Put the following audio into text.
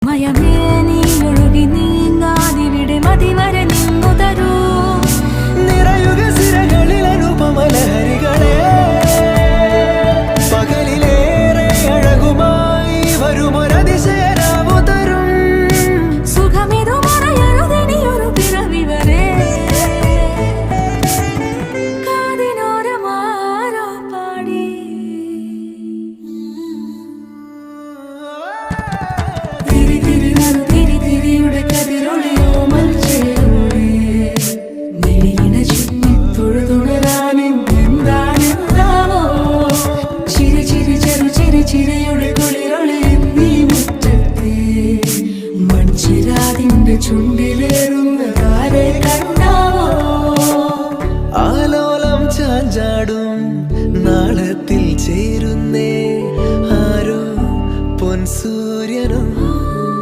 മയമേ നീ ഒഴുകി നീങ്ങാതിവിടെ മതിവരെ നിന്നു തരൂ നിറയുക സിരകളിൽ അനുപമലഹരികളെ പകലിലേറെ അഴകുമായി വരുമൊരതിശയരാവു തരും സുഖമിതു മറയരുതിനിയൊരു പിറവി വരെ കാതിനോരമാരോ പാടി തിരി തിരി നറു തിരി തിരിയുടെ കതിരൊളിയോ മൽച്ചേരുളേ മെളിയിന ചുറ്റി തൊഴുതുണരാനെന്താണെന്താവോ ചിരി ചിരി ചെറു ചിരി ചിരിയുടെ കുളിരൊളി നീ മുറ്റത്തെ മൺചിരാതിന്റെ ചുണ്ടിലേറുന്നതാരെ കണ്ടാവോ ആലോലം ചാഞ്ചാടും നാളത്തിൽ ചേരും